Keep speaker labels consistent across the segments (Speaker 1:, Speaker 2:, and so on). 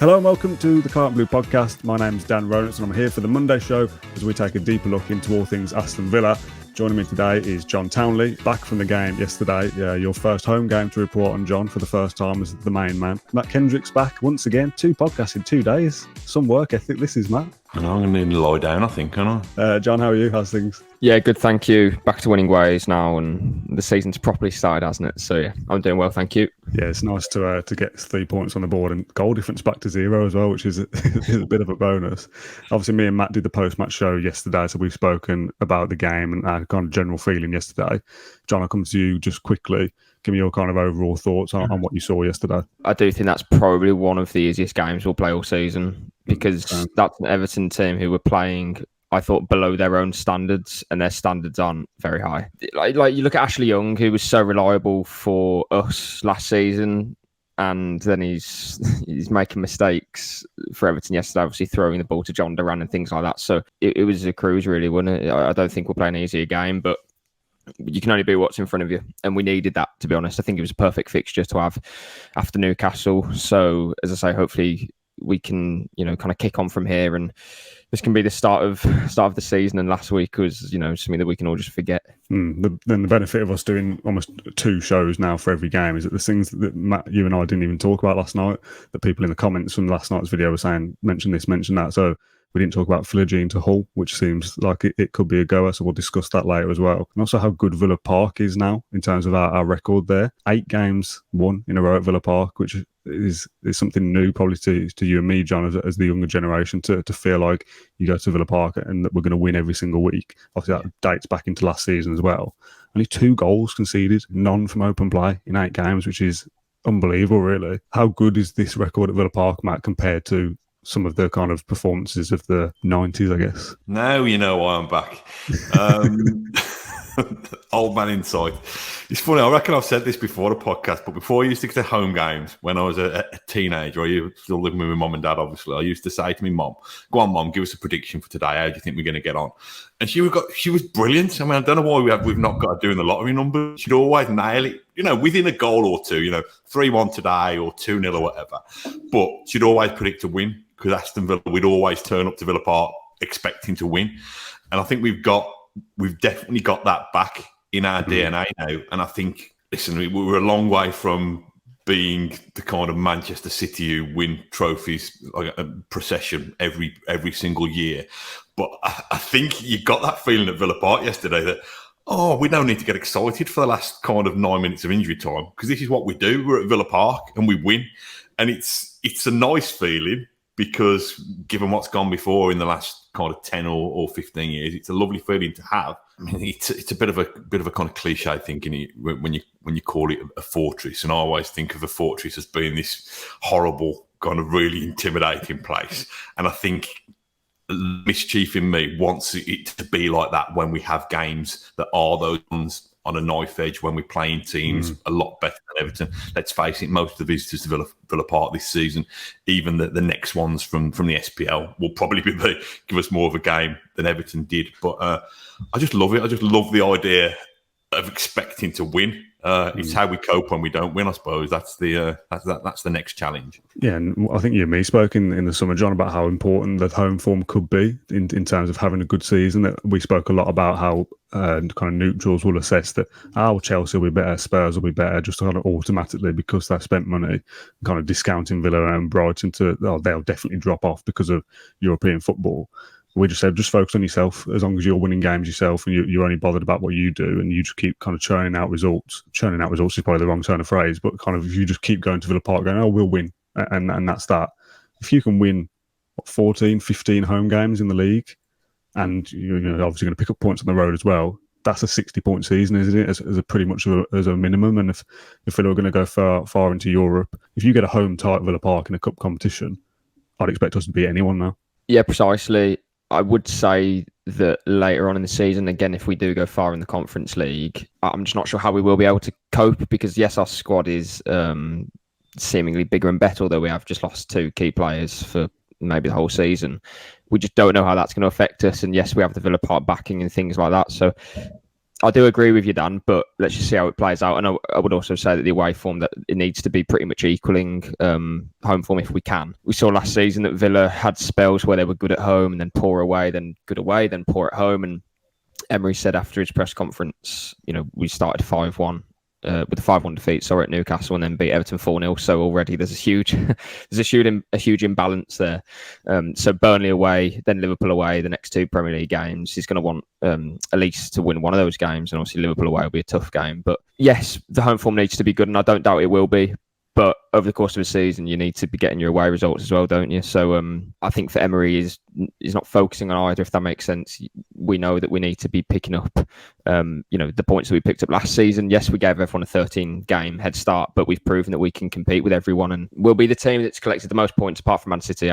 Speaker 1: Hello and welcome to the Claret Blue podcast. My name's Dan Ronitz and I'm here for the Monday show as we take a deeper look into all things Aston Villa. Joining me today is John Townley, back from the game yesterday. Your first home game to report on, John, for the first time as the main man. Matt Kendrick's back once again. 2 podcasts in 2 days. Some work ethic this is, Matt.
Speaker 2: I know, I'm going to need to lie down, I think, aren't
Speaker 1: I? John, how are you? How's things?
Speaker 3: Yeah, good, thank you. Back to winning ways now, and the season's properly started, hasn't it? So, yeah, I'm doing well, thank you.
Speaker 1: Yeah, it's nice to get 3 points on the board and goal difference back to 0 as well, which is a bit of a bonus. Obviously, me and Matt did the post-match show yesterday, so we've spoken about the game and our kind of general feeling yesterday. John, I'll come to you just quickly. Give me your kind of overall thoughts on what you saw yesterday.
Speaker 3: I do think that's probably one of the easiest games we'll play all season because that's an Everton team who were playing, I thought, below their own standards, and their standards aren't very high. Like you look at Ashley Young, who was so reliable for us last season, and then he's making mistakes for Everton yesterday, obviously throwing the ball to John Duran and things like that. So it was a cruise, really, wasn't it? I don't think we'll play an easier game, but you can only be what's in front of you, and we needed that, to be honest. I think it was a perfect fixture to have after Newcastle. So, as I say, hopefully we can, kind of kick on from here, and this can be the start of the season. And last week was, something that we can all just forget.
Speaker 1: Then the benefit of us doing almost 2 shows now for every game is that the things that Matt, you and I didn't even talk about last night, that people in the comments from last night's video were saying, mention this, mention that. So we didn't talk about Philogene to Hull, which seems like it could be a goer, so we'll discuss that later as well. And also how good Villa Park is now in terms of our record there. 8 games won in a row at Villa Park, which is something new probably to you and me, John, as the younger generation, to feel like you go to Villa Park and that we're going to win every single week. Obviously, that dates back into last season as well. Only 2 goals conceded, none from open play in 8 games, which is unbelievable, really. How good is this record at Villa Park, Matt, compared to some of the kind of performances of the 90s, I guess?
Speaker 2: Now you know why I'm back. Old man insight. It's funny, I reckon I've said this before the podcast, but before I used to go to home games when I was a teenager, I was still living with my mum and dad, obviously, I used to say to my mum, "Go on, Mum, give us a prediction for today. How do you think we're going to get on?" And she was brilliant. I mean, I don't know why we've not got her doing the lottery numbers. She'd always nail it, within a goal or 2, 3-1 today or 2-0 or whatever. But she'd always predict a win, because Aston Villa, we'd always turn up to Villa Park expecting to win. And I think we've definitely got that back in our DNA now. And I think, listen, we're a long way from being the kind of Manchester City who win trophies like a procession every single year. But I think you got that feeling at Villa Park yesterday that, we don't need to get excited for the last kind of 9 minutes of injury time, because this is what we do. We're at Villa Park and we win. And it's a nice feeling, because given what's gone before in the last kind of 10 or 15 years, it's a lovely feeling to have. I mean, it's a bit of a kind of cliche thinking when you call it a fortress, and I always think of a fortress as being this horrible kind of really intimidating place. And I think mischief in me wants it to be like that when we have games that are those ones on a knife edge, when we're playing teams a lot better than Everton. Let's face it, most of the visitors to Villa Park this season, even the next ones from the SPL, will probably give us more of a game than Everton did. But I just love it. I just love the idea of expecting to win. It's how we cope when we don't win, I suppose. That's the next challenge.
Speaker 1: Yeah, and I think you and me spoke in the summer, John, about how important that home form could be in terms of having a good season. That we spoke a lot about how kind of neutrals will assess that, Chelsea will be better, Spurs will be better, just kind of automatically because they've spent money, kind of discounting Villa and Brighton they'll definitely drop off because of European football. We just said, just focus on yourself. As long as you're winning games yourself and you're only bothered about what you do, and you just keep kind of churning out results. Churning out results is probably the wrong turn of phrase, but kind of if you just keep going to Villa Park going, we'll win. And that's that. If you can win 14, 15 home games in the league, and you're obviously going to pick up points on the road as well, that's a 60-point season, isn't it? As a pretty much as a minimum. And if Villa are going to go far into Europe, if you get a home tie at Villa Park in a cup competition, I'd expect us to beat anyone now.
Speaker 3: Yeah, precisely. I would say that later on in the season, again, if we do go far in the Conference League, I'm just not sure how we will be able to cope, because yes, our squad is seemingly bigger and better, although we have just lost 2 key players for maybe the whole season. We just don't know how that's going to affect us. And yes, we have the Villa Park backing and things like that. So I do agree with you, Dan, but let's just see how it plays out. And I would also say that the away form, that it needs to be pretty much equaling home form if we can. We saw last season that Villa had spells where they were good at home and then poor away, then good away, then poor at home. And Emery said after his press conference, we started 5-1. With a 5-1 defeat, at Newcastle, and then beat Everton 4-0. So already there's a huge imbalance there. So Burnley away, then Liverpool away, the next 2 Premier League games. He's going to want at least to win one of those games, and obviously Liverpool away will be a tough game. But yes, the home form needs to be good, and I don't doubt it will be. But over the course of a season, you need to be getting your away results as well, don't you? So I think for Emery, he's not focusing on either, if that makes sense. We know that we need to be picking up, the points that we picked up last season. Yes, we gave everyone a 13-game head start, but we've proven that we can compete with everyone, and we'll be the team that's collected the most points, apart from Man City,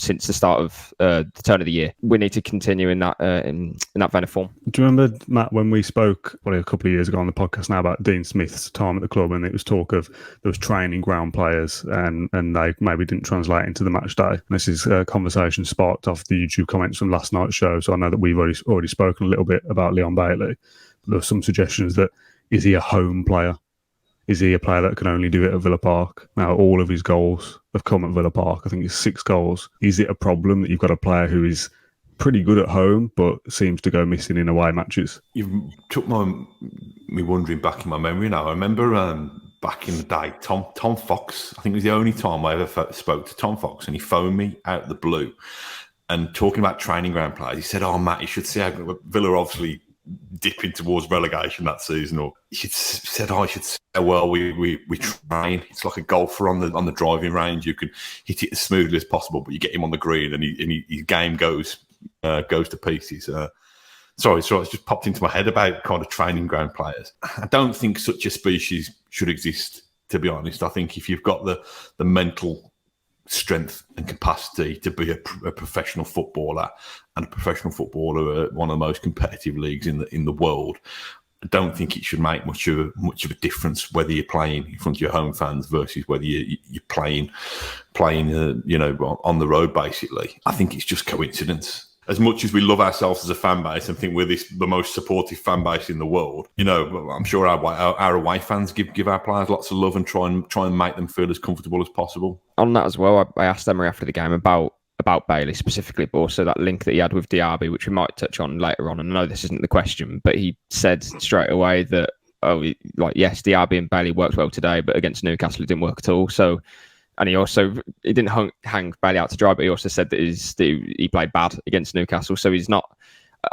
Speaker 3: since the start of the turn of the year. We need to continue in that in that vein of form.
Speaker 1: Do you remember, Matt, when we spoke a couple of years ago on the podcast now about Dean Smith's time at the club, and it was talk of there was training ground players and they maybe didn't translate into the match day. And this is a conversation sparked off the YouTube comments from last night's show. So I know that we've already spoken a little bit about Leon Bailey. There were some suggestions that, is he a home player? Is he a player that can only do it at Villa Park? Now, all of his goals have come at Villa Park. I think it's 6 goals. Is it a problem that you've got a player who is pretty good at home but seems to go missing in away matches?
Speaker 2: You've took me wondering back in my memory now. I remember back in the day, Tom Fox, I think it was the only time I ever spoke to Tom Fox, and he phoned me out of the blue and talking about training ground players. He said, Matt, you should see how Villa obviously dipping towards relegation that season, or he said, I should say, well, we train. It's like a golfer on the driving range. You can hit it as smoothly as possible, but you get him on the green and his game goes to pieces. Sorry, it's just popped into my head about kind of training ground players. I don't think such a species should exist, to be honest. I think if you've got the mental strength and capacity to be a professional footballer, and a professional footballer at one of the most competitive leagues in the world, I don't think it should make much of a difference whether you're playing in front of your home fans versus whether you're playing on the road. Basically, I think it's just coincidence. As much as we love ourselves as a fan base and think we're the most supportive fan base in the world, I'm sure our away fans give our players lots of love and try and make them feel as comfortable as possible.
Speaker 3: On that as well, I asked Emery after the game about Bailey specifically, but also that link that he had with Diaby, which we might touch on later on. And I know this isn't the question, but he said straight away that, yes, Diaby and Bailey worked well today, but against Newcastle it didn't work at all. So, and he didn't hang Bailey out to dry, but he also said that he played bad against Newcastle. So he's not.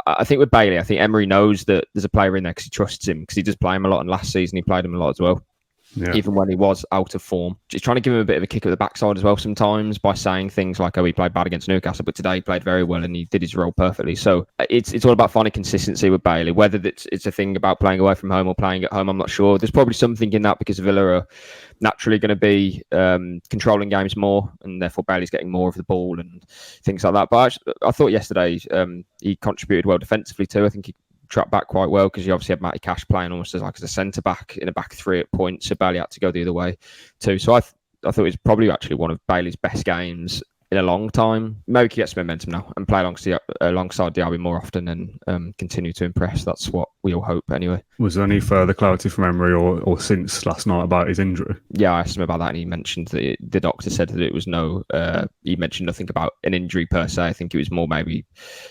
Speaker 3: I think with Bailey, I think Emery knows that there's a player in there because he trusts him, because he does play him a lot, and last season he played him a lot as well. Yeah. Even when he was out of form. Just trying to give him a bit of a kick at the backside as well sometimes by saying things like, he played bad against Newcastle, but today he played very well and he did his role perfectly. So it's all about finding consistency with Bailey. Whether it's a thing about playing away from home or playing at home, I'm not sure. There's probably something in that because Villa are naturally going to be controlling games more, and therefore Bailey's getting more of the ball and things like that. But I thought yesterday he contributed well defensively too. I think he trapped back quite well because he obviously had Matty Cash playing almost as a centre back in a back three at points, so Bailey had to go the other way too. So I thought it was probably actually one of Bailey's best games in a long time. Maybe he can get some momentum now and play alongside Diaby more often and continue to impress. That's what we all hope anyway.
Speaker 1: Was there any further clarity from Emery or since last night about his injury?
Speaker 3: Yeah, I asked him about that and he mentioned that the doctor said that it was he mentioned nothing about an injury per se. I think it was more maybe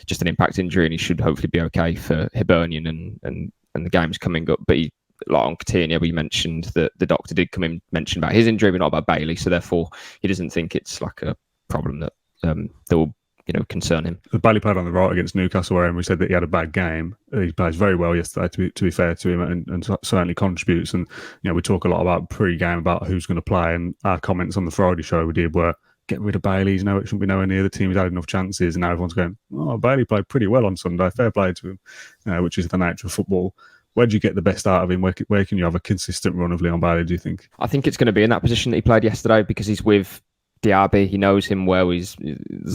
Speaker 3: just an impact injury and he should hopefully be okay for Hibernian and the games coming up. But on Coutinho, we mentioned that the doctor did come in mention about his injury but not about Bailey, so therefore he doesn't think it's like a problem that will concern him.
Speaker 1: Bailey played on the right against Newcastle, where Emery said that he had a bad game. He plays very well yesterday, to be fair to him, and certainly contributes. And we talk a lot about pre-game about who's going to play, and our comments on the Friday show we did were, get rid of Bailey. It shouldn't be nowhere near the team. He's had enough chances, and now everyone's going, Bailey played pretty well on Sunday. Fair play to him, which is the nature of football. Where do you get the best out of him? Where can you have a consistent run of Leon Bailey, do you think? I
Speaker 3: think it's going to be in that position that he played yesterday because he's with Diaby. He knows him well. There's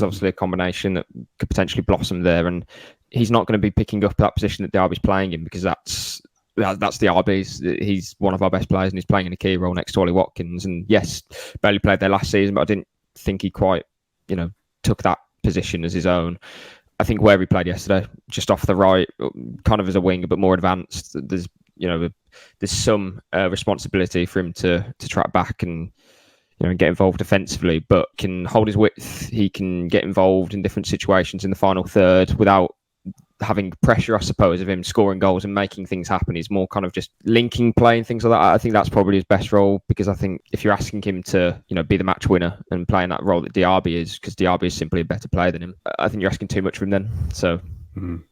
Speaker 3: obviously a combination that could potentially blossom there, and he's not going to be picking up that position that Diaby's playing in because that's Diaby's. He's one of our best players and he's playing in a key role next to Ollie Watkins. And yes, Bailey played there last season, but I didn't think he quite, took that position as his own. I think where he played yesterday, just off the right, kind of as a winger, but more advanced. There's some responsibility for him to track back and get involved defensively, but can hold his width. He can get involved in different situations in the final third without having pressure, I suppose, of him scoring goals and making things happen. He's more kind of just linking play and things like that. I think that's probably his best role, because I think if you're asking him to, be the match winner and play in that role that Diaby is, because Diaby is simply a better player than him, I think you're asking too much from him then. So,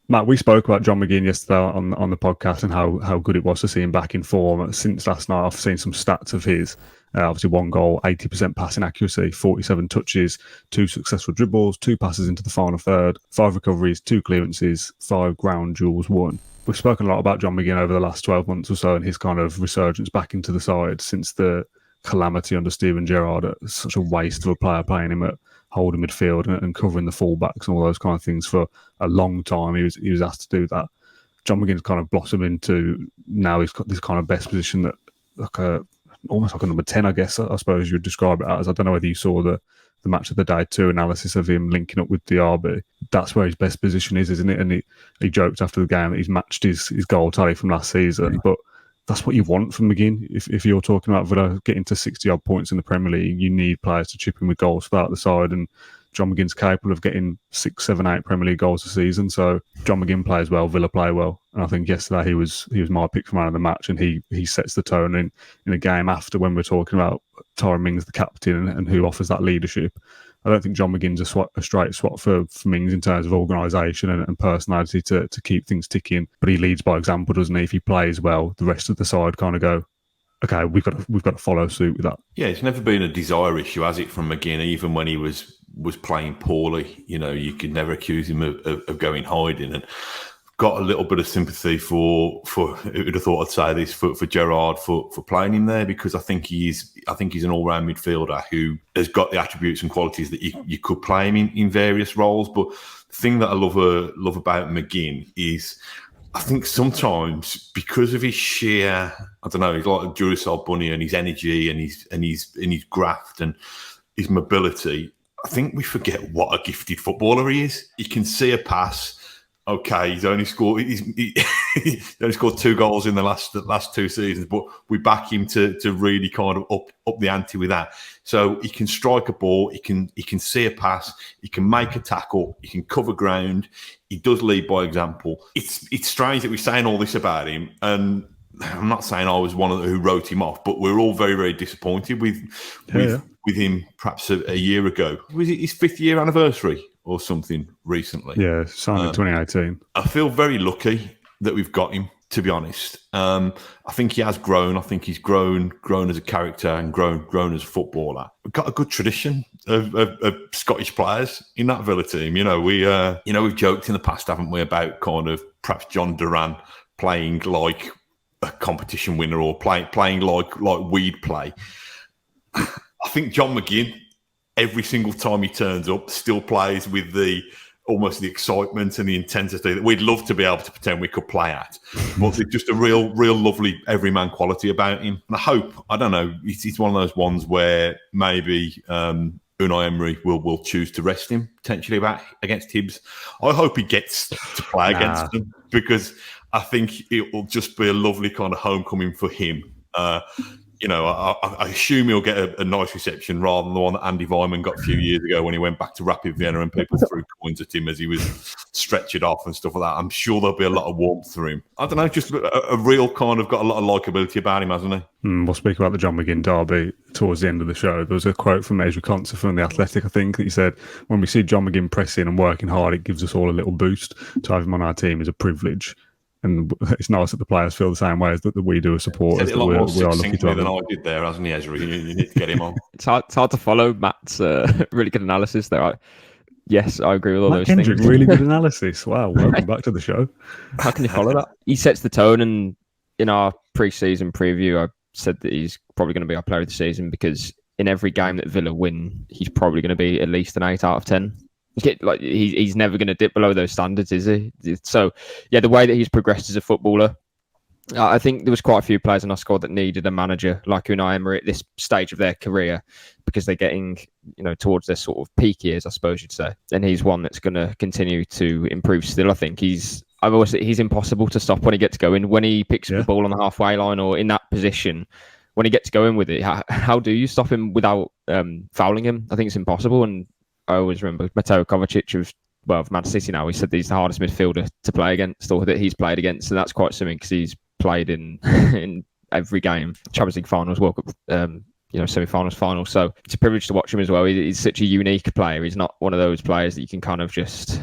Speaker 1: Matt, we spoke about John McGinn yesterday on the podcast and how good it was to see him back in form. Since last night, I've seen some stats of his. Obviously, 1 goal, 80% passing accuracy, 47 touches, 2 successful dribbles, 2 passes into the final third, 5 recoveries, 2 clearances, 5 ground duels won. We've spoken a lot about John McGinn over the last 12 months or so and his kind of resurgence back into the side since the calamity under Steven Gerrard. It's such a waste of a player playing him at holding midfield and covering the fullbacks and all those kind of things for a long time. He was asked to do that. John McGinn's kind of blossomed into, now he's got this kind of best position that almost like a number 10, I guess, I suppose you'd describe it as. I don't know whether you saw the match of the day 2 analysis of him linking up with Diaby. That's where his best position is, isn't it? And he joked after the game that he's matched his goal tally from last season, but that's what you want from McGinn. If you're talking about Villa getting to 60-odd points in the Premier League, you need players to chip in with goals throughout the side, and John McGinn's capable of getting 6, 7, 8 Premier League goals a season. So John McGinn plays well, Villa play well, and I think yesterday he was my pick for man of the match, and he sets the tone in a game after, when we're talking about Tyrone Mings, the captain, and who offers that leadership. I don't think John McGinn's a straight swap for Mings in terms of organisation and personality to keep things ticking, but he leads by example, doesn't he? If he plays well, the rest of the side kind of go, okay, we've got to follow suit with that.
Speaker 2: Yeah, it's never been a desire issue, has it, from McGinn? Even when he was playing poorly, you could never accuse him of going hiding. And got a little bit of sympathy for who'd have thought I'd say this, for Gerrard for playing him there, because I think he's an all-round midfielder who has got the attributes and qualities that you could play him in various roles. But the thing that I love about McGinn is, I think sometimes because of his sheer, I don't know, he's like a Duracell bunny, and his energy and his graft and his mobility, I think we forget what a gifted footballer he is. He can see a pass. Okay, he's only scored 2 goals in the last 2 seasons, but we back him to really kind of up the ante with that. So he can strike a ball, he can see a pass, he can make a tackle, he can cover ground. He does lead by example. It's strange that we're saying all this about him, and I'm not saying I was one of who wrote him off, but we're all very, very disappointed with him. Perhaps a year ago, was it his 5th year anniversary or something recently?
Speaker 1: Yeah, signed in 2018.
Speaker 2: I feel very lucky that we've got him, to be honest. I think he has grown. I think he's grown as a character and grown as a footballer. We've got a good tradition of Scottish players in that Villa team. We've joked in the past, haven't we, about kind of perhaps John Duran playing like a competition winner, or playing like we'd play. I think John McGinn, every single time he turns up, still plays with almost the excitement and the intensity that we'd love to be able to pretend we could play at. But there's just a real lovely everyman quality about him. And I hope, I don't know, it's one of those ones where maybe Unai Emery will choose to rest him potentially against Hibs. I hope he gets to play against them, because I think it will just be a lovely kind of homecoming for him. I assume he'll get a nice reception rather than the one that Andy Weimann got a few years ago when he went back to Rapid Vienna and people threw coins at him as he was stretchered off and stuff like that. I'm sure there'll be a lot of warmth through him. I don't know, just a real kind of got a lot of likability about him, hasn't he?
Speaker 1: We'll speak about the John McGinn derby towards the end of the show. There was a quote from Ezra Konsa from The Athletic, I think, that he said, when we see John McGinn pressing and working hard, it gives us all a little boost. To have him on our team is a privilege. And it's nice that the players feel the same way as that we do as supporters.
Speaker 2: We are lucky to have him. I did there, hasn't he, Ezra? You need to get him on.
Speaker 3: It's hard to follow Matt's really good analysis there. Yes, I agree with all those
Speaker 1: Kendrick,
Speaker 3: things.
Speaker 1: Really good analysis. Wow, welcome back to the show.
Speaker 3: How can you follow that? He sets the tone, and in our pre-season preview, I said that he's probably going to be our player of the season, because in every game that Villa win, he's probably going to be at least an 8 out of 10. He's never going to dip below those standards, is he? So, yeah, the way that he's progressed as a footballer, I think there was quite a few players in our squad that needed a manager like Unai Emery at this stage of their career, because they're getting, towards their sort of peak years, I suppose you'd say. And he's one that's going to continue to improve still. I think he's impossible to stop when he gets going. When he picks up the ball on the halfway line or in that position, when he gets going with it, how do you stop him without fouling him? I think it's impossible. And I always remember Mateo Kovacic of Man City now. He said that he's the hardest midfielder to play against, or that he's played against, and that's quite something, because he's played in every game, Champions League finals, World Cup, semi-finals, finals. So it's a privilege to watch him as well. He's such a unique player. He's not one of those players that you can kind of just,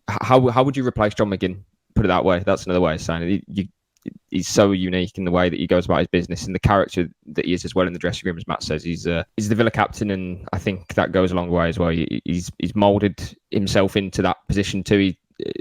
Speaker 3: how would you replace John McGinn? Put it that way. That's another way of saying it. He's so unique in the way that he goes about his business and the character that he is as well in the dressing room. As Matt says, he's the Villa captain, and I think that goes a long way as well. He's moulded himself into that position too.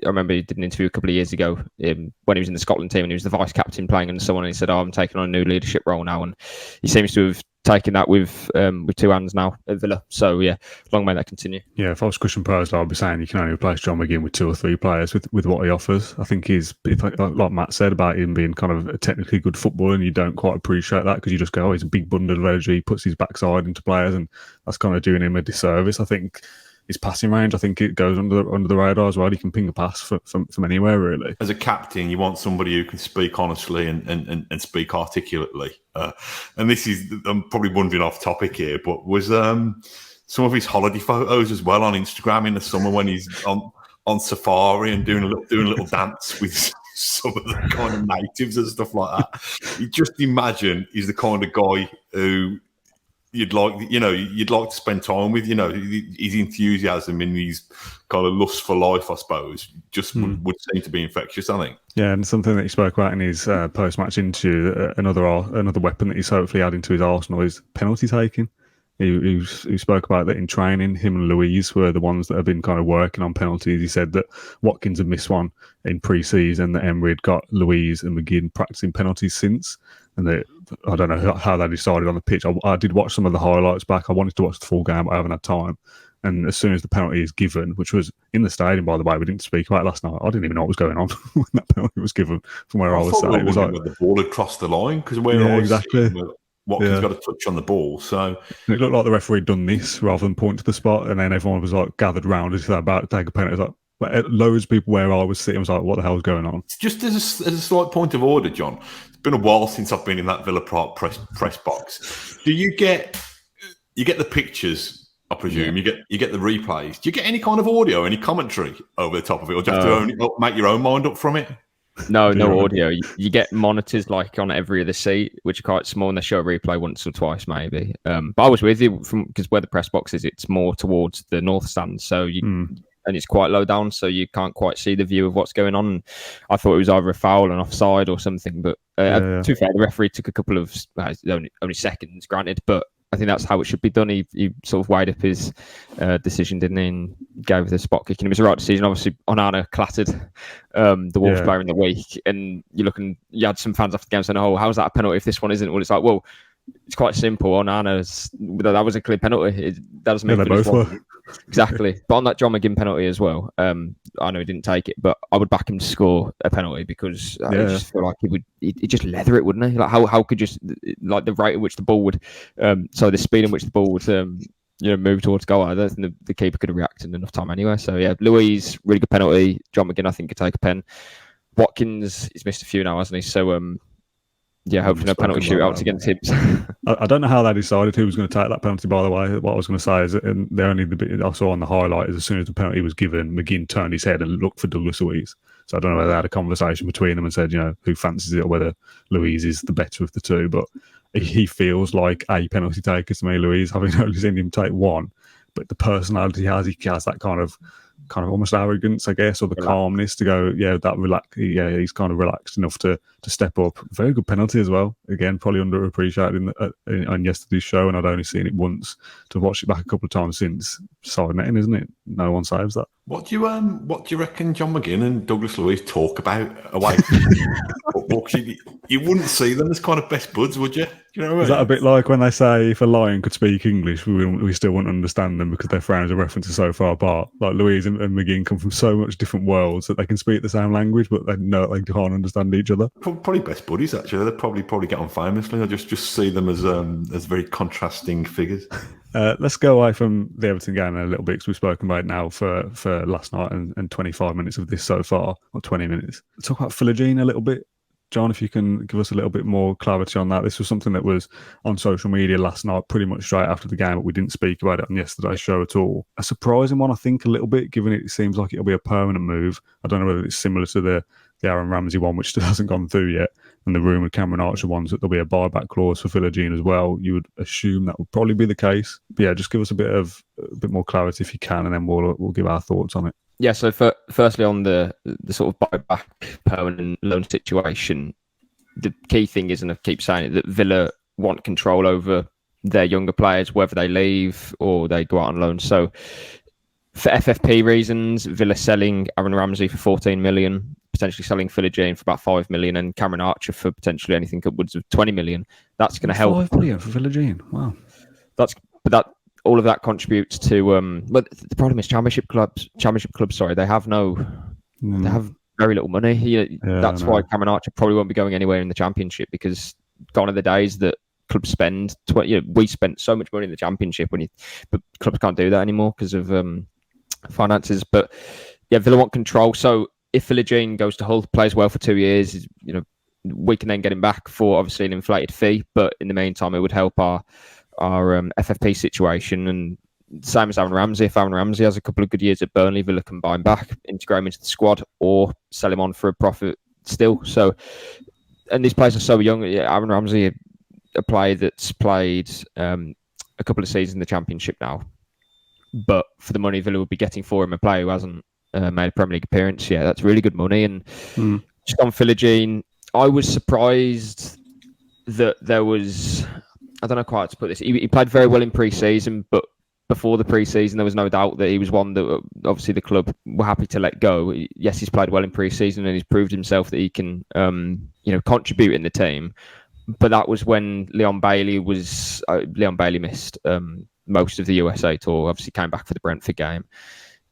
Speaker 3: I remember he did an interview a couple of years ago when he was in the Scotland team, and he was the vice captain playing under someone, and he said, I'm taking on a new leadership role now, and he seems to have taken that with two hands now at Villa. So yeah, long may that continue.
Speaker 1: Yeah, if I was Christian Perslow, I'd be saying you can only replace John McGinn with 2 or 3 players with what he offers. I think like Matt said about him being kind of a technically good footballer, and you don't quite appreciate that because you just go, he's a big bundle of energy, he puts his backside into players, and that's kind of doing him a disservice. I think his passing range, I think it goes under the radar as well. He can ping a pass from anywhere, really. As
Speaker 2: a captain, you want somebody who can speak honestly and speak articulately. And this is, I'm probably wandering off topic here, but was some of his holiday photos as well on Instagram in the summer when he's on safari and doing a little dance with some of the kind of natives and stuff like that. You just imagine he's the kind of guy who you'd like to spend time with. His enthusiasm and his kind of lust for life, I suppose, just would seem to be infectious, I think.
Speaker 1: Yeah, and something that he spoke about in his post-match interview, another weapon that he's hopefully adding to his arsenal is penalty taking. He spoke about that in training. Him and Louise were the ones that have been kind of working on penalties. He said that Watkins had missed one in pre-season, that Emery had got Louise and McGinn practicing penalties since. And I don't know how they decided on the pitch. I did watch some of the highlights back. I wanted to watch the full game, but I haven't had time. And as soon as the penalty is given, which was in the stadium, by the way, we didn't speak about it last night. I didn't even know what was going on when that penalty was given from where I was sat. It was like
Speaker 2: the ball had crossed the line, because exactly. Watkins got a touch on the ball, so
Speaker 1: it looked like the referee had done this rather than point to the spot, and then everyone was like gathered round as they're about to take a penalty. It was like loads of people where I was sitting was like, "What the hell's going on?"
Speaker 2: Just as a slight point of order, John, it's been a while since I've been in that Villa Park press box. Do you get the pictures? I presume you get the replays. Do you get any kind of audio, any commentary over the top of it, or do you have to make your own mind up from it?
Speaker 3: No audio. You get monitors like on every other seat, which are quite small, and they show a replay once or twice maybe. But I was with you because where the press box is, it's more towards the north stand, so and it's quite low down, so you can't quite see the view of what's going on. And I thought it was either a foul, an offside, or something. But to be fair, the referee took a couple of only seconds, granted, but I think that's how it should be done. He sort of weighed up his decision, didn't he, and gave the spot kicking. It was the right decision. Obviously, Onana clattered the Wolves player in the week, and you had some fans after the game saying, "Oh, how's that a penalty if this one isn't?" Well, it's like, well, it's quite simple. That was a clear penalty. That doesn't make
Speaker 1: they both were.
Speaker 3: Exactly. But on that John McGinn penalty as well, I know he didn't take it, but I would back him to score a penalty because I just feel like he'd just leather it, wouldn't he? Like how could just like the rate at which the ball would, the speed in which the ball would, move towards goal. I don't think the keeper could have reacted in enough time anyway. So yeah, Louise, really good penalty. John McGinn, I think, could take a pen. Watkins, he's missed a few now, hasn't he? So hopefully no penalty shootouts against him.
Speaker 1: I don't know how they decided who was going to take that penalty, by the way. What I was going to say is the bit I saw on the highlight is as soon as the penalty was given, McGinn turned his head and looked for Douglas Luiz. So I don't know whether they had a conversation between them and said, who fancies it, or whether Luiz is the better of the two. But he feels like a penalty taker to me, Luiz, having only seen him take one. But the personality he has that kind of almost arrogance, I guess, or the calmness to go, he's kind of relaxed enough to step up. Very good penalty as well. Again, probably underappreciated on yesterday's show, and I'd only seen it once. To watch it back a couple of times since, side netting, isn't it? No one saves that.
Speaker 2: What do you reckon John McGinn and Douglas Luiz talk about away from football? You wouldn't see them as kind of best buds, would you? You know what I mean?
Speaker 1: Is that a bit like when they say if a lion could speak English, we still wouldn't understand them because their frames and references are so far apart? Like Louise and McGinn come from so much different worlds that they can speak the same language, but they can't understand each other.
Speaker 2: Probably best buddies, actually. They probably get on famously. I just see them as very contrasting figures.
Speaker 1: Let's go away from the Everton game a little bit, because we've spoken about it now for last night and 25 minutes of this so far, or 20 minutes. Talk about Philogene a little bit. John, if you can give us a little bit more clarity on that. This was something that was on social media last night, pretty much straight after the game, but we didn't speak about it on yesterday's show at all. A surprising one, I think, a little bit, given it seems like it'll be a permanent move. I don't know whether it's similar to the Aaron Ramsey one, which still hasn't gone through yet, and the rumoured Cameron Archer ones, that there'll be a buyback clause for Philogene as well. You would assume that would probably be the case. But yeah, just give us a bit more clarity if you can, and then we'll give our thoughts on it.
Speaker 3: Yeah, so firstly on the sort of buyback permanent loan situation, the key thing is, and I keep saying it, that Villa want control over their younger players, whether they leave or they go out on loan. So for FFP reasons, Villa selling Aaron Ramsey for 14 million, potentially selling Philogene for about 5 million, and Cameron Archer for potentially anything upwards of 20 million. That's going to help.
Speaker 1: 5 million for Philogene. Wow.
Speaker 3: All of that contributes to but the problem is championship clubs, they have they have very little money. That's why Cameron Archer probably won't be going anywhere in the championship, because gone are the days that clubs spend we spent so much money in the championship but clubs can't do that anymore because of finances. But yeah, Villa want control. So if Philogene goes to Hull, plays well for 2 years, we can then get him back for obviously an inflated fee, but in the meantime it would help our FFP situation. And same as Aaron Ramsey. If Aaron Ramsey has a couple of good years at Burnley, Villa can buy him back, integrate him into the squad, or sell him on for a profit still. So, and these players are so young. Aaron Ramsey, a player that's played a couple of seasons in the Championship now, but for the money Villa would be getting for him, a player who hasn't made a Premier League appearance, that's really good money. And just on Philogene, I was surprised that there was, I don't know quite how to put this. He played very well in pre-season, but before the pre-season, there was no doubt that he was one that obviously the club were happy to let go. Yes, he's played well in pre-season and he's proved himself that he can, contribute in the team. But that was when Leon Bailey missed most of the USA tour. Obviously, came back for the Brentford game.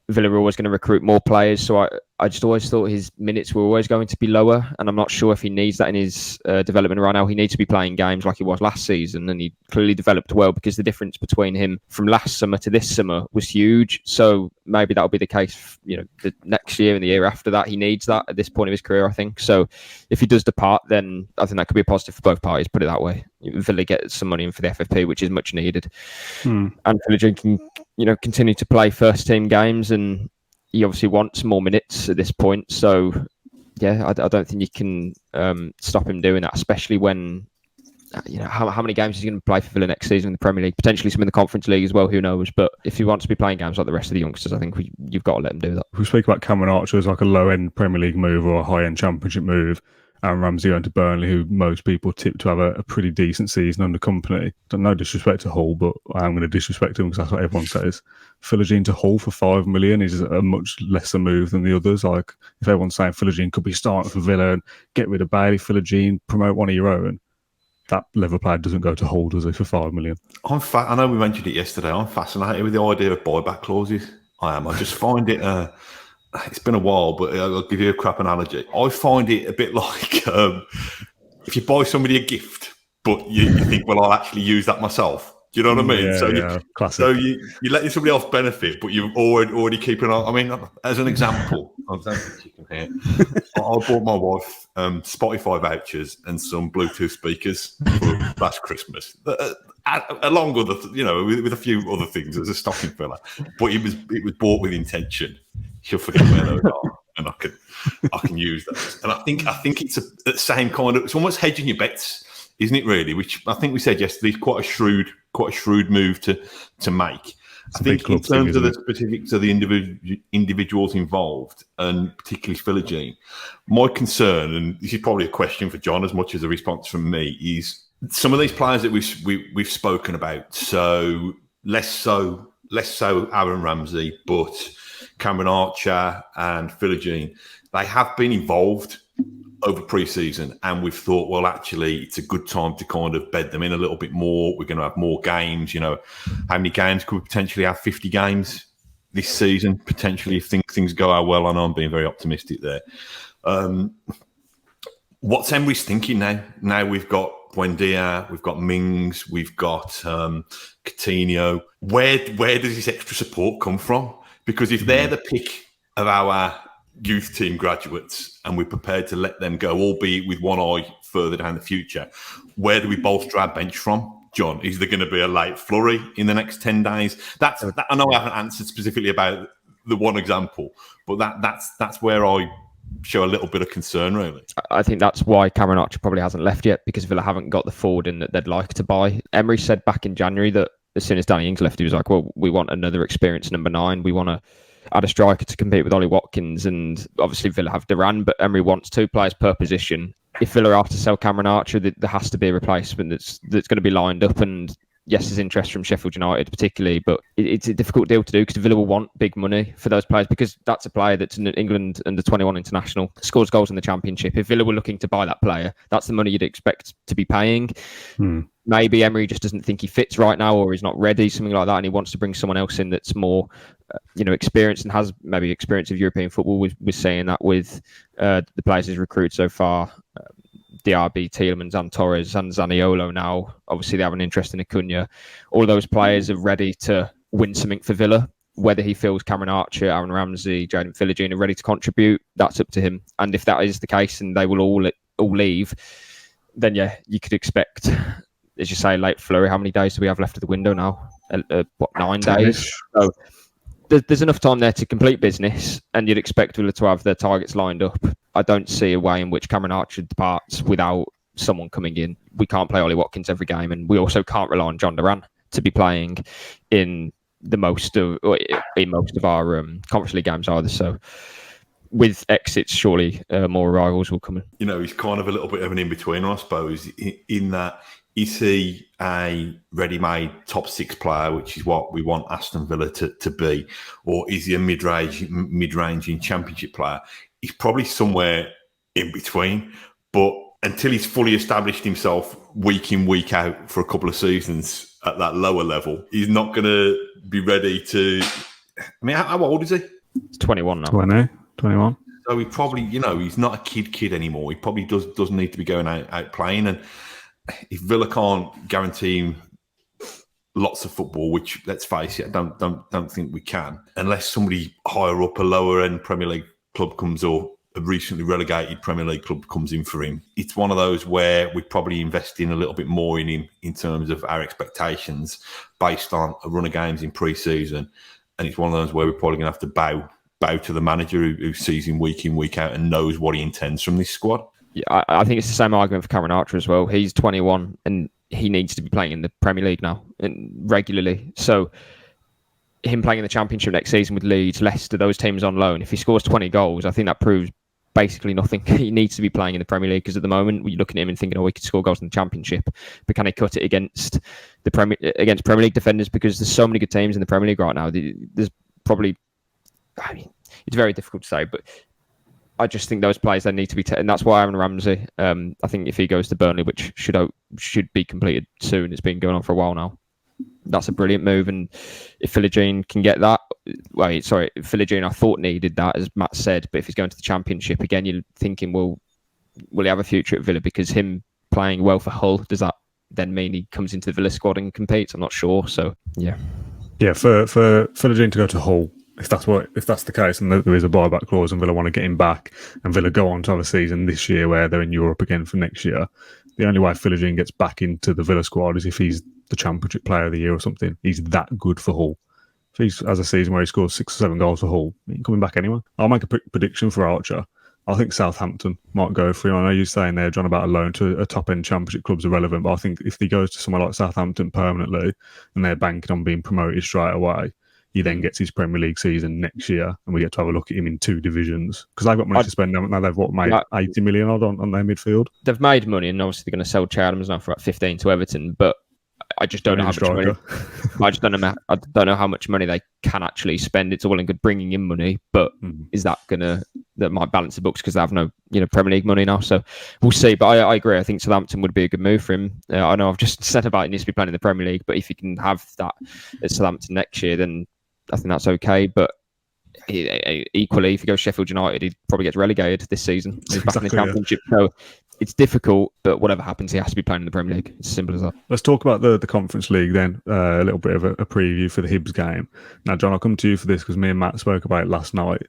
Speaker 3: Villa were always going to recruit more players, so I just always thought his minutes were always going to be lower, and I'm not sure if he needs that in his development right now. He needs to be playing games like he was last season, and he clearly developed well, because the difference between him from last summer to this summer was huge. So maybe that'll be the case, the next year and the year after that. He needs that at this point of his career, I think. So if he does depart, then I think that could be a positive for both parties, put it that way. Villa get some money in for the FFP, which is much needed. And Philogene can continue to play first team games, and he obviously wants more minutes at this point. So I don't think you can stop him doing that, especially when how many games he's going to play for Villa next season in the Premier League, potentially some in the Conference League as well, who knows. But if he wants to be playing games like the rest of the youngsters, I think you've got to let him do that.
Speaker 1: We speak about Cameron Archer as like a low-end Premier League move or a high-end Championship move. Aaron Ramsey going to Burnley, who most people tip to have a pretty decent season under company. No disrespect to Hull, but I am going to disrespect him because that's what everyone says. Philogene to Hull for 5 million is a much lesser move than the others. Like, if everyone's saying Philogene could be starting for Villa and get rid of Bailey, Philogene, promote one of your own, that level player doesn't go to Hull, does it, for 5 million?
Speaker 2: I know we mentioned it yesterday. I'm fascinated with the idea of buyback clauses. I just find it... it's been a while, but I'll give you a crap analogy. I find it a bit like if you buy somebody a gift, but you think, well, I'll actually use that myself. Do you know what I mean?
Speaker 1: So
Speaker 2: you let somebody else benefit, but you've already keeping on. I mean, as an example, I bought my wife Spotify vouchers and some Bluetooth speakers for last Christmas. Along with with a few other things as a stocking filler, but it was bought with intention. She'll forget where those are, and I can use those. And I think it's the same kind of. It's almost hedging your bets, isn't it? Really, which I think we said yesterday is quite a shrewd move to make. I think in terms of the specifics of the individuals involved, and particularly Philogene, my concern, and this is probably a question for John as much as a response from me, is some of these players that we've spoken about. So less so Aaron Ramsey, but Cameron Archer and Philogene, they have been involved over pre-season, and we've thought, well, actually, it's a good time to kind of bed them in a little bit more. We're going to have more games. How many games could we potentially have? 50 games this season, potentially, if things go out well. I know I'm being very optimistic there. What's Emery's thinking now? Now we've got Buendia, we've got Mings, we've got Coutinho. Where does this extra support come from? Because if they're the pick of our youth team graduates and we're prepared to let them go, albeit with one eye further down the future, where do we bolster our bench from? John, is there going to be a late flurry in the next 10 days? I know I haven't answered specifically about the one example, but that's where I show a little bit of concern, really.
Speaker 3: I think that's why Cameron Archer probably hasn't left yet, because Villa haven't got the forward in that they'd like to buy. Emery said back in January that as soon as Danny Ings left, he was like, well, we want another experienced number 9. We want to add a striker to compete with Ollie Watkins, and obviously Villa have Duran, but Emery wants 2 players per position. If Villa are to sell Cameron Archer, there has to be a replacement that's going to be lined up, and yes, there's interest from Sheffield United particularly, but it's a difficult deal to do because Villa will want big money for those players, because that's a player that's an England under-21 international, scores goals in the Championship. If Villa were looking to buy that player, that's the money you'd expect to be paying. Maybe Emery just doesn't think he fits right now, or he's not ready, something like that, and he wants to bring someone else in that's more experienced and has maybe experience of European football. We're saying that with the players he's recruited so far. Diaby, Tielemans, and Torres, and Zaniolo now. Obviously, they have an interest in Acuna. All those players are ready to win something for Villa. Whether he feels Cameron Archer, Aaron Ramsey, Jaden Philogene are ready to contribute, that's up to him. And if that is the case and they will all leave, then yeah, you could expect, as you say, late flurry. How many days do we have left of the window now? 9 days? So there's enough time there to complete business, and you'd expect Villa to have their targets lined up. I don't see a way in which Cameron Archer departs without someone coming in. We can't play Ollie Watkins every game, and we also can't rely on John Duran to be playing in most of our Conference League games either. So with exits, surely more arrivals will come in.
Speaker 2: He's kind of a little bit of an in-betweener, I suppose, in that is he a ready-made top 6 player, which is what we want Aston Villa to be, or is he a mid-ranging Championship player? He's probably somewhere in between, but until he's fully established himself week in, week out for a couple of seasons at that lower level, he's not going to be ready to... I mean, how old is he?
Speaker 3: He's 21 now.
Speaker 1: 21.
Speaker 2: So he probably, he's not a kid anymore. He probably does need to be going out playing, and if Villa can't guarantee him lots of football, which, let's face it, I don't think we can, unless somebody higher up, a lower end Premier League club comes, or a recently relegated Premier League club comes in for him. It's one of those where we're probably investing a little bit more in him in terms of our expectations based on a run of games in pre-season, and it's one of those where we're probably going to have to bow to the manager who sees him week in, week out and knows what he intends from this squad.
Speaker 3: Yeah, I think it's the same argument for Cameron Archer as well. He's 21 and he needs to be playing in the Premier League now and regularly. So him playing in the Championship next season with Leeds, Leicester, those teams on loan, if he scores 20 goals, I think that proves basically nothing. He needs to be playing in the Premier League, because at the moment you're looking at him and thinking, he could score goals in the Championship, but can he cut it against Premier League defenders? Because there's so many good teams in the Premier League right now. There's probably, it's very difficult to say, but I just think those players, they need to be, and that's why Aaron Ramsey, I think if he goes to Burnley, which should be completed soon, it's been going on for a while now, that's a brilliant move. And if Philogene can get that, Philogene I thought needed that, as Matt said, but if he's going to the Championship, again, you're thinking, will he have a future at Villa? Because him playing well for Hull, does that then mean he comes into the Villa squad and competes? I'm not sure. So, yeah.
Speaker 1: Yeah, for Philogene to go to Hull, if that's the case, and there is a buyback clause, and Villa want to get him back, and Villa go on to have a season this year where they're in Europe again for next year, the only way Philogene gets back into the Villa squad is if he's the Championship Player of the Year or something. He's that good for Hull. If he has a season where he scores 6 or 7 goals for Hull, he ain't coming back anyway. I'll make a prediction for Archer. I think Southampton might go for him. I know you're saying there, John, about a loan to a top-end Championship club's irrelevant, but I think if he goes to somewhere like Southampton permanently and they're banking on being promoted straight away, he then gets his Premier League season next year, and we get to have a look at him in 2 divisions. Because they've got money to spend, haven't they? They've made 80 million odd on their midfield.
Speaker 3: They've made money, and obviously they're going to sell Che Adams now for about 15 to Everton, but I just don't know how much money. I don't know how much money they can actually spend. It's all in good bringing in money, but is that might balance the books because they have no Premier League money now? So we'll see. But I agree. I think Southampton would be a good move for him. I know I've just said about he needs to be playing in the Premier League, but if he can have that at Southampton next year, then I think that's okay. But equally, if he goes Sheffield United, he probably gets relegated this season. He's back in the Championship. So it's difficult, but whatever happens, he has to be playing in the Premier League. It's as simple as that.
Speaker 1: Let's talk about the Conference League then. A little bit of a preview for the Hibs game. Now, John, I'll come to you for this because me and Matt spoke about it last night.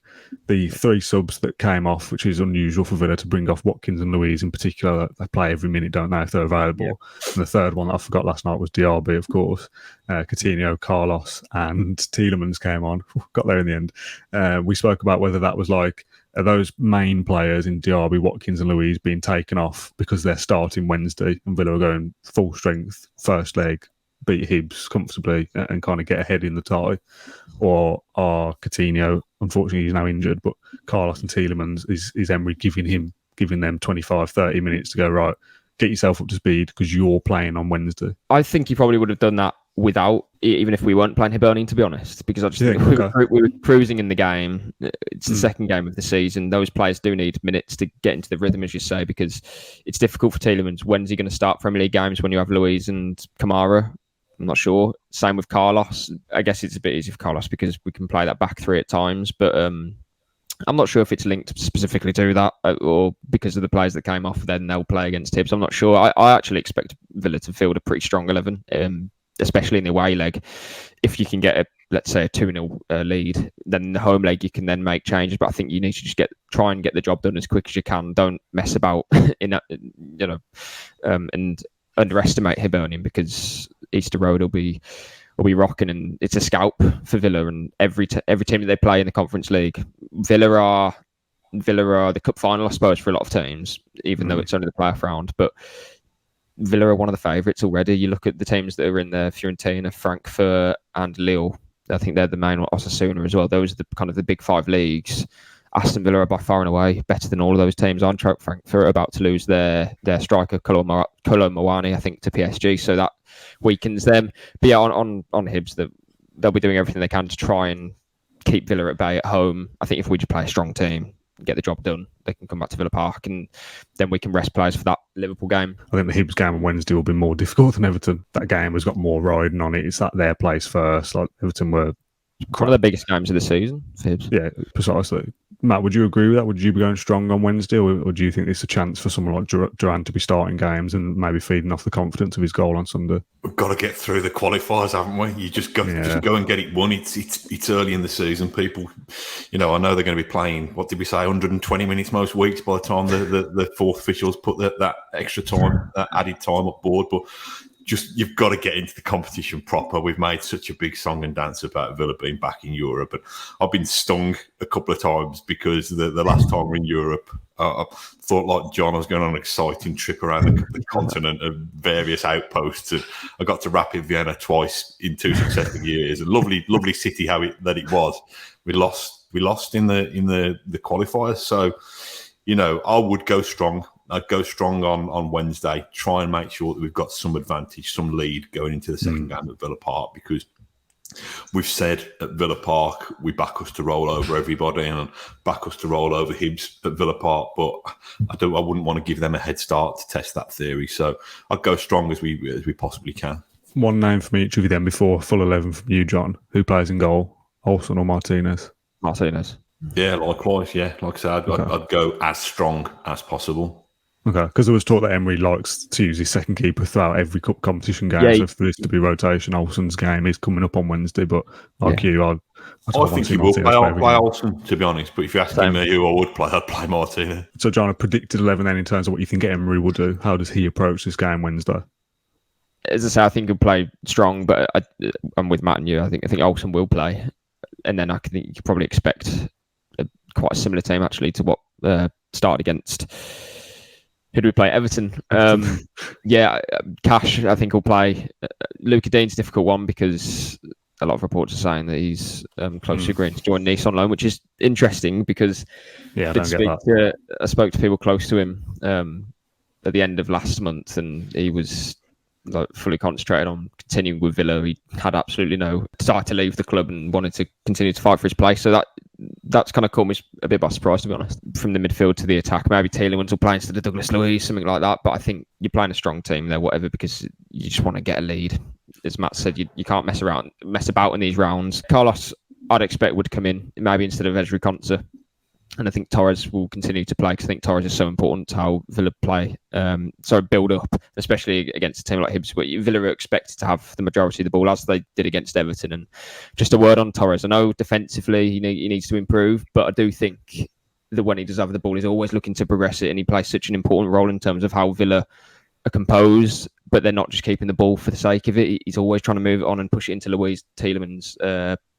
Speaker 1: The 3 subs that came off, which is unusual for Villa to bring off Watkins and Louise in particular. They play every minute, don't they, if they're available. Yeah. And the third one that I forgot last night was Diaby, of course. Coutinho, Carlos and Tielemans came on. Got there in the end. We spoke about whether that was like, are those main players in Diaby, Watkins and Louise being taken off because they're starting Wednesday and Villa are going full strength, first leg, beat Hibs comfortably and kind of get ahead in the tie? Or are Coutinho, unfortunately he's now injured, but Carlos and Tielemans, is Emery giving them 25, 30 minutes to go, right, get yourself up to speed because you're playing on Wednesday?
Speaker 3: I think he probably would have done that without, even if we weren't playing Hibernian, to be honest, because I just think we were cruising in the game. It's the second game of the season. Those players do need minutes to get into the rhythm, as you say, because it's difficult for Tielemans. When's he going to start Premier League games when you have Louise and Kamara? I'm not sure. Same with Carlos. I guess it's a bit easier for Carlos because we can play that back 3 at times, but I'm not sure if it's linked specifically to that or because of the players that came off, then they'll play against Hibs. I'm not sure. I actually expect Villa to field a pretty strong 11. Especially in the away leg. If you can get let's say a 2-0 lead, then the home leg you can then make changes. But I think you need to just try and get the job done as quick as you can. Don't mess about and underestimate Hibernian, because Easter Road will be rocking, and it's a scalp for Villa. And every team that they play in the Conference League, Villa are the cup final, I suppose, for a lot of teams, even though it's only the playoff round. But Villa are one of the favourites already. You look at the teams that are in there: Fiorentina, Frankfurt and Lille. I think they're the main one. Osasuna as well. Those are the kind of the big 5 leagues. Aston Villa are by far and away better than all of those teams. Frankfurt are about to lose their striker Kolo Muani, I think, to PSG, so that weakens them. But yeah, on Hibs, they'll be doing everything they can to try and keep Villa at bay at home. I think if we just play a strong team, get the job done, they can come back to Villa Park, and then we can rest players for that Liverpool game.
Speaker 1: I think the Hibs game on Wednesday will be more difficult than Everton. That game has got more riding on it. It's at their place first. Like Everton were
Speaker 3: one of the biggest games of the season for Hibs.
Speaker 1: Yeah, precisely. Matt, would you agree with that? Would you be going strong on Wednesday, or do you think it's a chance for someone like Duran to be starting games and maybe feeding off the confidence of his goal on Sunday?
Speaker 2: We've got to get through the qualifiers, haven't we? You just go and get it won. It's early in the season. People, I know they're going to be playing, what did we say, 120 minutes most weeks by the time the fourth officials put that extra time, that added time up board. But you've got to get into the competition proper. We've made such a big song and dance about Villa being back in Europe, but I've been stung a couple of times because the last time we're in Europe, I thought, like John, I was going on an exciting trip around the continent of various outposts. And I got to Rapid Vienna twice in 2 successive years. A lovely city that it was. We lost in the qualifiers. So, I would go strong. I'd go strong on Wednesday, try and make sure that we've got some advantage, some lead going into the second game at Villa Park, because we've said at Villa Park we back us to roll over everybody and back us to roll over Hibs at Villa Park, but I wouldn't want to give them a head start to test that theory. So I'd go strong as we possibly can.
Speaker 1: One name from each of you then before full 11 from you, John. Who plays in goal, Olsen or Martinez?
Speaker 3: Martinez.
Speaker 2: Yeah, likewise. Yeah, like I said, I'd go as strong as possible.
Speaker 1: Okay, because there was talk that Emery likes to use his second keeper throughout every cup competition game. So if there is to be rotation, Olsen's game is coming up on Wednesday. But like you, I
Speaker 2: think he will play Olsen, to be honest. But if you're asking me who I would play, I'd play Martinez. So, John, a predicted 11 then in terms of what you think Emery will do. How does he approach this game Wednesday?
Speaker 3: As I say, I think he'll play strong, but I'm with Matt and you. I think Olsen will play, and then I think you could probably expect quite a similar team actually to what started against. Who do we play? Everton. Cash, I think, will play. Luca Dean's a difficult one because a lot of reports are saying that he's close to agreeing to join Nice on loan, which is interesting because I spoke to people close to him at the end of last month, and he was fully concentrated on continuing with Villa. He had absolutely no desire to leave the club and wanted to continue to fight for his place. So that's kind of caught me a bit by surprise, to be honest. From the midfield to the attack, maybe Tielemans will play instead of Douglas Luiz, something like that. But I think you're playing a strong team there, whatever, because you just want to get a lead. As Matt said, you can't mess about in these rounds. Carlos, I'd expect would come in maybe instead of Ezri Konsa. And I think Torres will continue to play because I think Torres is so important to how Villa play. Build up, especially against a team like Hibs, where Villa are expected to have the majority of the ball as they did against Everton. And just a word on Torres. I know defensively he needs to improve, but I do think that when he does have the ball, he's always looking to progress it, and he plays such an important role in terms of how Villa are composed, but they're not just keeping the ball for the sake of it. He's always trying to move it on and push it into Luiz, Tielemans,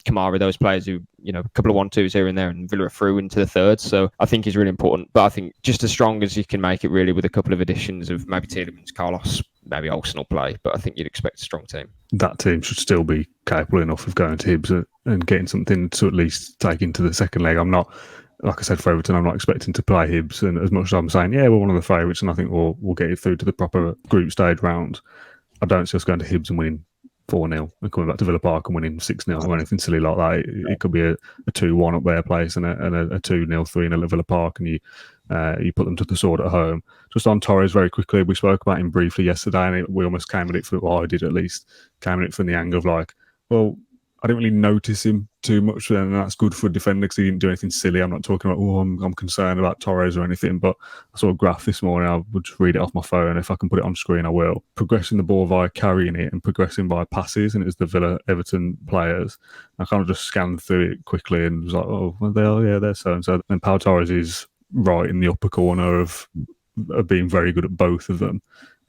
Speaker 3: Kamara, those players who, a couple of 1-2s here and there, and Villa are through into the third. So I think he's really important. But I think just as strong as you can make it, really, with a couple of additions of maybe Tielemans, Carlos, maybe Olsen will play. But I think you'd expect a strong team. That
Speaker 1: team should still be capable enough of going to Hibs and getting something to at least take into the second leg. I'm not, like I said, for Everton, I'm not expecting to play Hibs. And as much as I'm saying, we're one of the favourites, and I think we'll get it through to the proper group stage round, I don't see us going to Hibs and winning 4-0 and coming back to Villa Park and winning 6-0 or anything silly like that. It could be a 2-1 up their place and a 2-0, 3-0 at Villa Park, and you put them to the sword at home. Just on Torres very quickly, we spoke about him briefly yesterday, and we almost came at it I did at least, came at it from the angle of like, well, I didn't really notice him too much, and that's good for a defender because he didn't do anything silly. I'm not talking about, I'm concerned about Torres or anything, but I saw a graph this morning. I would just read it off my phone. If I can put it on screen, I will. Progressing the ball via carrying it and progressing via passes, and it was the Villa Everton players. I kind of just scanned through it quickly and was like, oh, well, they're so-and-so. And Pau Torres is right in the upper corner of being very good at both of them.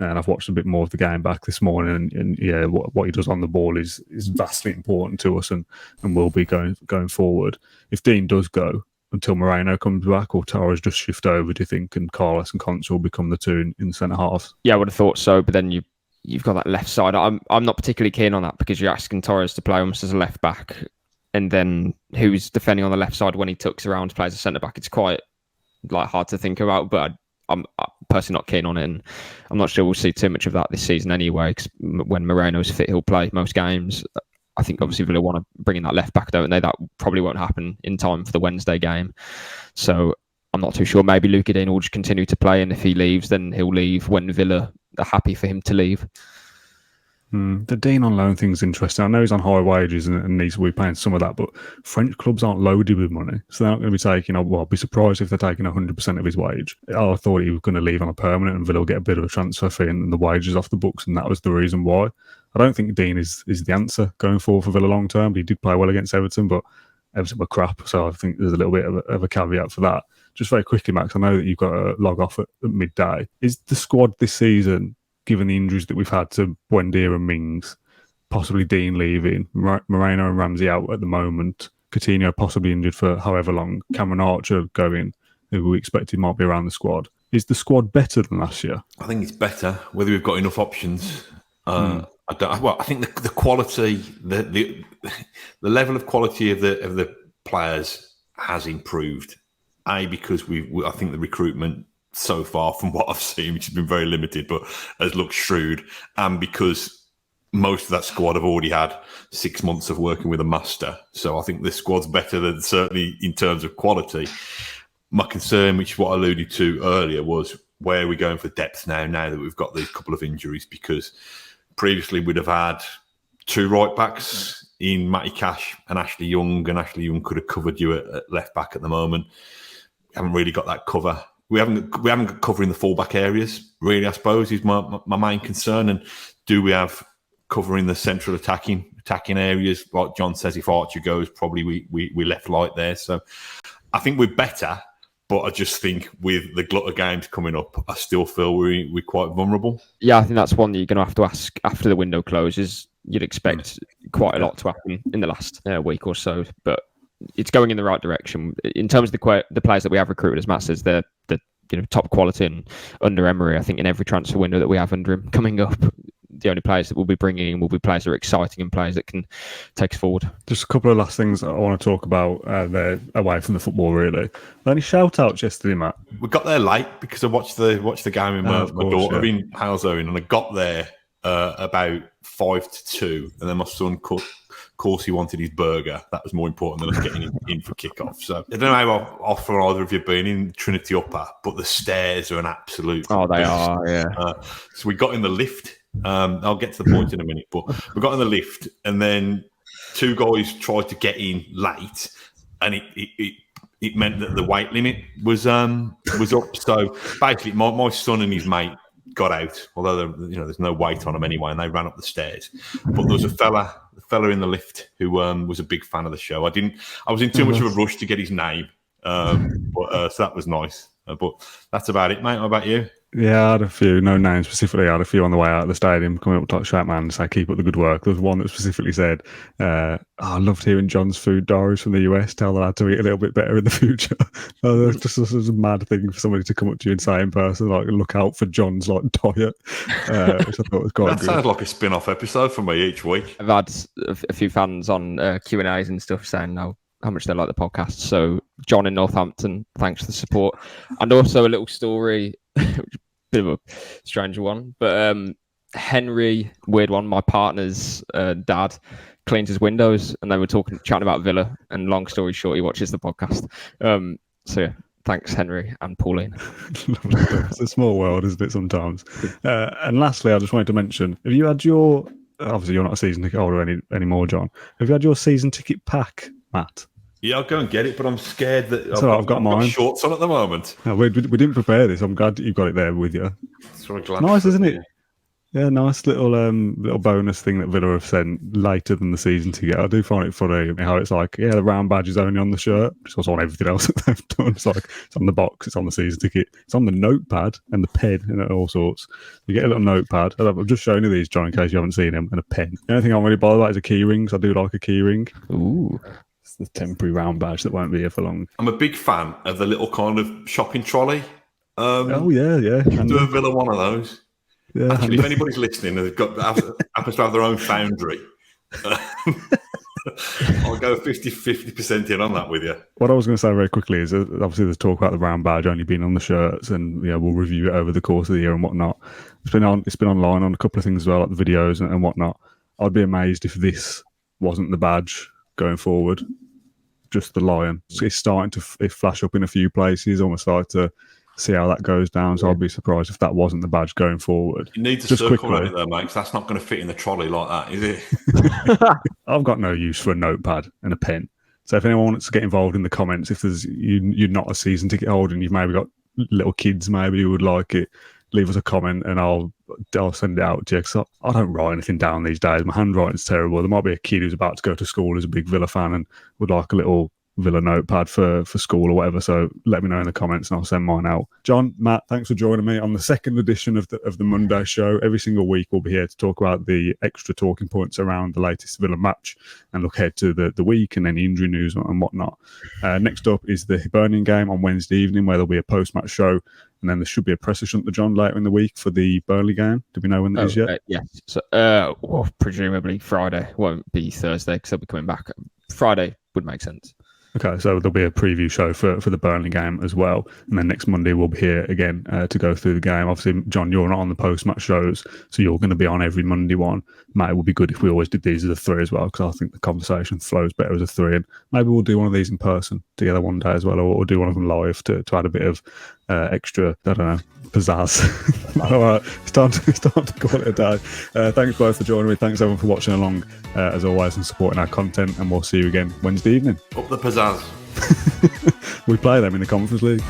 Speaker 1: And I've watched a bit more of the game back this morning, and what he does on the ball is vastly important to us and will be going forward. If Dean does go until Moreno comes back, or Torres just shift over, do you think, and Carlos and Konsa will become the two in centre halves?
Speaker 3: Yeah, I would have thought so, but then you've got that left side. I'm not particularly keen on that because you're asking Torres to play almost as a left back, and then who's defending on the left side when he tucks around to play as a centre back? It's quite hard to think about, but I'm personally not keen on it, and I'm not sure we'll see too much of that this season anyway, because when Moreno's fit, he'll play most games. I think obviously Villa want to bring in that left back, don't they? That probably won't happen in time for the Wednesday game. So I'm not too sure. Maybe Luka Dean will just continue to play, and if he leaves, then he'll leave when Villa are happy for him to leave.
Speaker 1: The Dean on loan thing's interesting. I know he's on high wages and needs to be paying some of that, but French clubs aren't loaded with money, so they're not going to be taking. I'd be surprised if they're taking 100% of his wage. I thought he was going to leave on a permanent, and Villa will get a bit of a transfer fee and the wages off the books, and that was the reason why. I don't think Dean is the answer going forward for Villa long term. But he did play well against Everton, but Everton were crap, so I think there's a little bit of a caveat for that. Just very quickly, Max, I know that you've got to log off at midday. Is the squad this season, given the injuries that we've had to Buendia and Mings, possibly Dean leaving, Moreno and Ramsey out at the moment, Coutinho possibly injured for however long, Cameron Archer going, who we expected might be around the squad. Is the squad better than last year?
Speaker 2: I think it's better. Whether we've got enough options, I think the quality, the level of quality of the players has improved. Because I think the recruitment so far, from what I've seen, which has been very limited, but has looked shrewd, and because most of that squad have already had 6 months of working with a master. So I think this squad's better than, certainly in terms of quality. My concern, which is what I alluded to earlier, was where are we going for depth now that we've got these couple of injuries? Because previously we'd have had two right backs in Matty Cash and Ashley Young, and Ashley Young could have covered you at left back at the moment. We haven't really got that cover. We haven't got cover in the fullback areas, really, I suppose, is my main concern. And do we have cover in the central attacking areas? Like John says, if Archer goes, probably we left light there. So I think we're better, but I just think with the glut of games coming up, I still feel we're quite vulnerable.
Speaker 3: Yeah, I think that's one that you're going to have to ask after the window closes. You'd expect quite a lot to happen in the last week or so, but it's going in the right direction. In terms of the players that we have recruited, as Matt says, they're top quality, and under Emery, I think in every transfer window that we have under him coming up, the only players that we'll be bringing in will be players that are exciting and players that can take us forward.
Speaker 1: Just a couple of last things I want to talk about there, away from the football, really. Any shout-outs yesterday, Matt?
Speaker 2: We got there late because I watched the game with my daughter in Halzone, and I got there about 5-2, and then my son course he wanted his burger. That was more important than us getting in for kick-off. So I don't know how often either of you been in Trinity Upper, but the stairs are an absolute...
Speaker 3: Oh, they are, yeah.
Speaker 2: So we got in the lift. I'll get to the point in a minute, but we got in the lift, and then two guys tried to get in late, and it meant that the weight limit was up. So basically, my son and his mate got out, although there's no weight on them anyway, and they ran up the stairs. But there was a fella in the lift who was a big fan of the show. I was in too much of a rush to get his name, but so that was nice. But that's about it, mate. How about you?
Speaker 1: Yeah, I had a few, no names specifically. I had a few on the way out of the stadium coming up to shout man and say, keep up the good work. There was one that specifically said, I loved hearing John's food diaries from the US. Tell the lad to eat a little bit better in the future. Just this was a mad thing for somebody to come up to you and say in person, like, look out for John's like diet, which I thought was quite good.
Speaker 2: That sounds like a spin-off episode for me each week.
Speaker 3: I've had a few fans on Q&As and stuff saying how much they like the podcast. So John in Northampton, thanks for the support. And also a little story, bit of a stranger one, but Henry, weird one, my partner's dad cleans his windows, and they were chatting about Villa, and long story short, he watches the podcast. So yeah, thanks Henry and Pauline.
Speaker 1: It's a small world, isn't it, sometimes? And lastly, I just wanted to mention, have you had your, obviously you're not a season ticket holder anymore, John, have you had your season ticket pack, Matt?
Speaker 2: Yeah, I'll go and get it, but I'm scared that
Speaker 1: I've got mine.
Speaker 2: Shorts on at the moment.
Speaker 1: No, we didn't prepare this. I'm glad you've got it there with you.
Speaker 2: Sort of
Speaker 1: nice, isn't it? Yeah, nice little bonus thing that Villa have sent later than the season to get. I do find it funny how it's like, yeah, the round badge is only on the shirt. It's also on everything else that they've done. It's like, it's on the box, it's on the season ticket, it's on the notepad and the pen and all sorts. You get a little notepad. I've just shown you these, John, in case you haven't seen them, and a pen. The only thing I'm really bothered about is a key ring. So I do like a key ring.
Speaker 3: Ooh.
Speaker 1: It's the temporary round badge that won't be here for long.
Speaker 2: I'm a big fan of the little kind of shopping trolley.
Speaker 1: Oh, yeah.
Speaker 2: Do a Villa one of those.
Speaker 1: Yeah,
Speaker 2: actually, if anybody's listening and happens to have their own foundry, I'll go 50% in on that with you.
Speaker 1: What I was going to say very quickly is obviously there's talk about the round badge only being on the shirts, and we'll review it over the course of the year and whatnot. It's been online on a couple of things as well, like the videos and whatnot. I'd be amazed if this wasn't the badge going forward. Just the lion. It's starting to flash up in a few places, almost like to see how that goes down. So I'd be surprised if that wasn't the badge going forward.
Speaker 2: You need to circle it there, mate, because that's not going to fit in the trolley like that, is it?
Speaker 1: I've got no use for a notepad and a pen. So if anyone wants to get involved in the comments, if there's you're not a season ticket holder and you've maybe got little kids maybe who would like it, leave us a comment and I'll send it out to you. Because I don't write anything down these days. My handwriting's terrible. There might be a kid who's about to go to school who's a big Villa fan and would like a little Villa notepad for school or whatever. So let me know in the comments and I'll send mine out. John, Matt, thanks for joining me on the second edition of the Monday show. Every single week we'll be here to talk about the extra talking points around the latest Villa match and look ahead to the week and any injury news and whatnot. Next up is the Hibernian game on Wednesday evening, where there'll be a post-match show, and then there should be a presser shunt to John later in the week for the Burnley game. Do we know when that is yet?
Speaker 3: Yes. So, presumably Friday. Won't be Thursday because they'll be coming back. Friday would make sense.
Speaker 1: Okay, so there'll be a preview show for the Burnley game as well. And then next Monday we'll be here again to go through the game. Obviously, John, you're not on the post-match shows, so you're going to be on every Monday one. Matt, it would be good if we always did these as a three as well, because I think the conversation flows better as a three. And maybe we'll do one of these in person together one day as well, or do one of them live to add a bit of extra, I don't know, pizzazz. All right, it's time to call it a day. Thanks both for joining me. Thanks everyone for watching along, as always, and supporting our content. And we'll see you again Wednesday evening.
Speaker 2: Up the pizzazz.
Speaker 1: We play them in the Conference League.